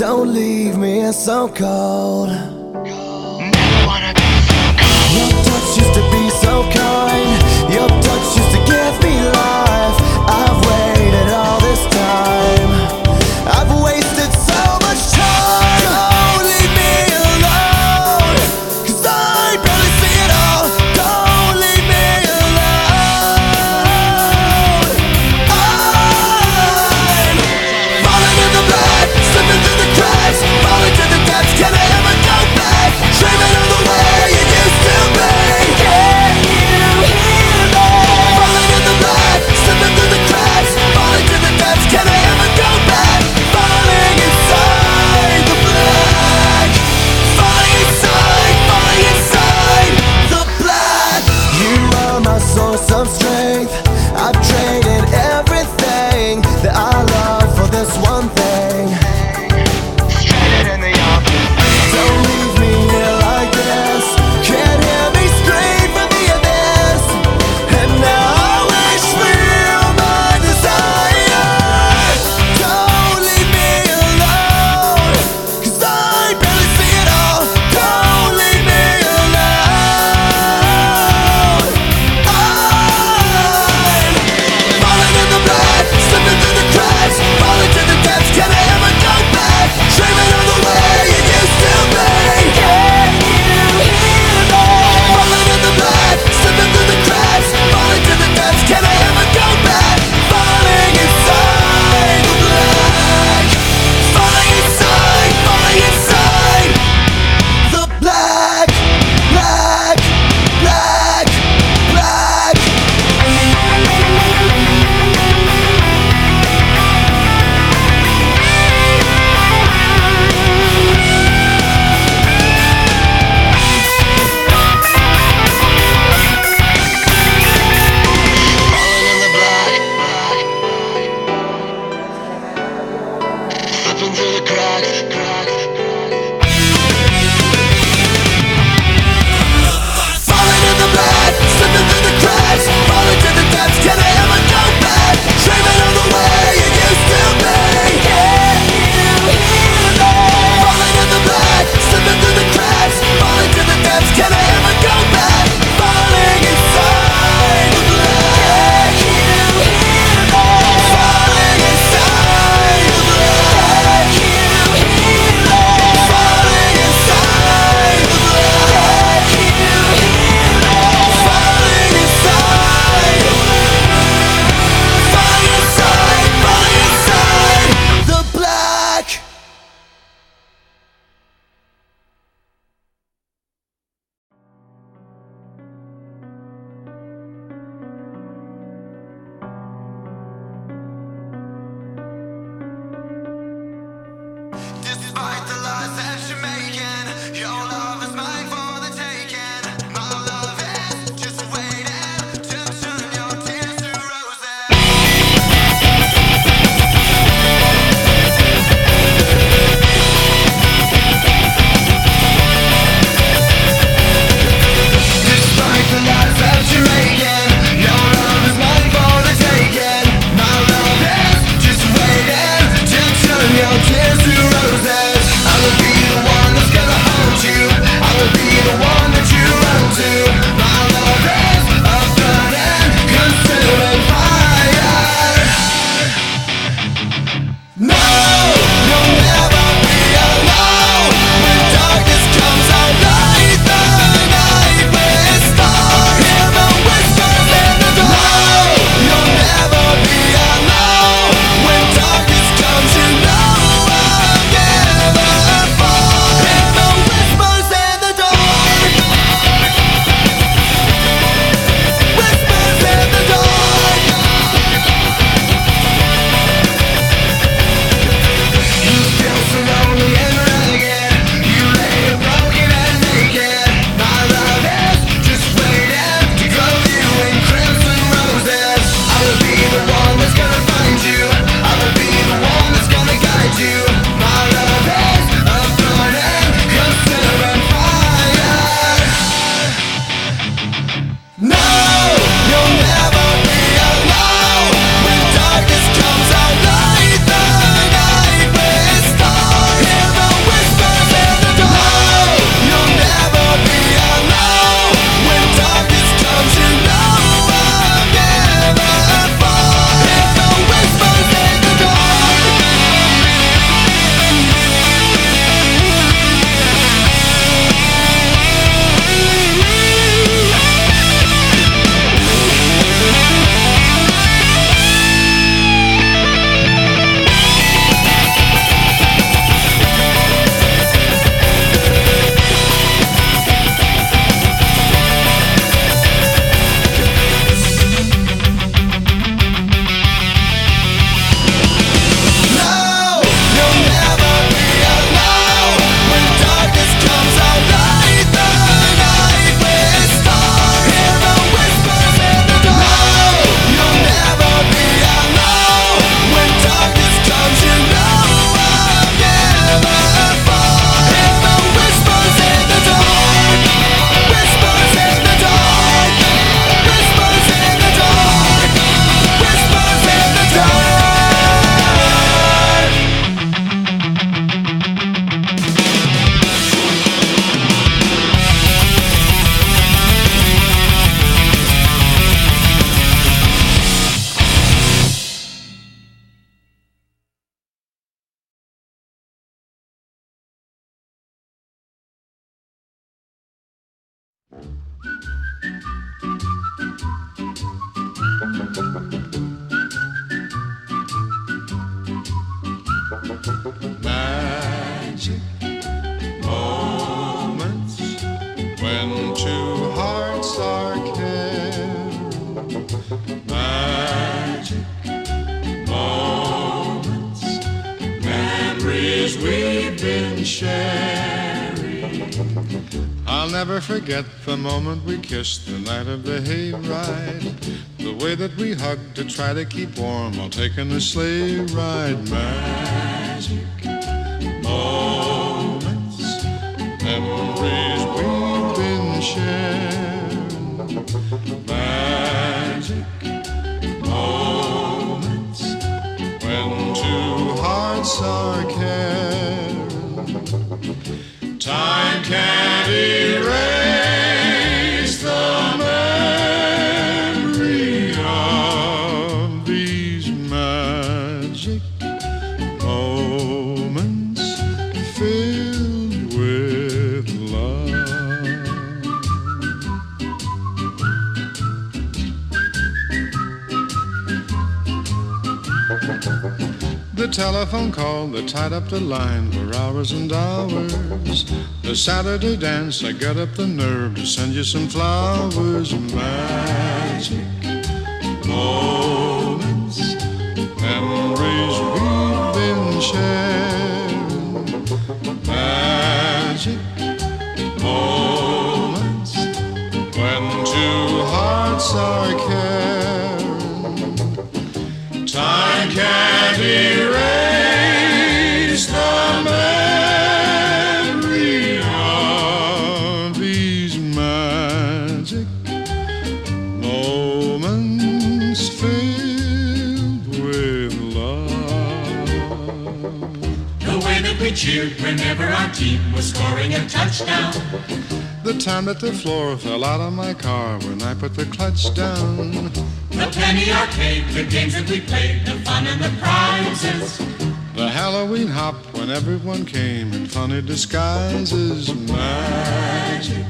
Don't leave me so cold. Never wanna be so cold. Your touch used to be so kind. Your touch used to give me life. I've waited all this time. I've wasted so much time. Don't leave me alone, 'cause I barely see it all. Don't leave me alone. I'm falling in the blood, slipping through the cracks, falling to the depths. Can I ever go back? Magic moments when two hearts are caring. Magic moments, memories we've been sharing. I'll never forget the moment we kissed the night of the hayride. The way that we hugged to try to keep warm while taking a sleigh ride. Magic moments, memories we've been sharing. Magic moments when two hearts are caring. Time can't erase the memory of these magic moments filled with love. The telephone call that tied up the line for hours and hours. The Saturday dance, I got up the nerve to send you some flowers. Magic moments, memories we've been sharing. Magic moments when two hearts are caring. Time can't erase the memory of these magic moments filled with love. The way that we cheered whenever our team was scoring a touchdown. The time that the floor fell out of my car when I put the clutch down. The penny arcade, the games that we played, the fun and the prizes. The Halloween hop when everyone came in funny disguises. Magic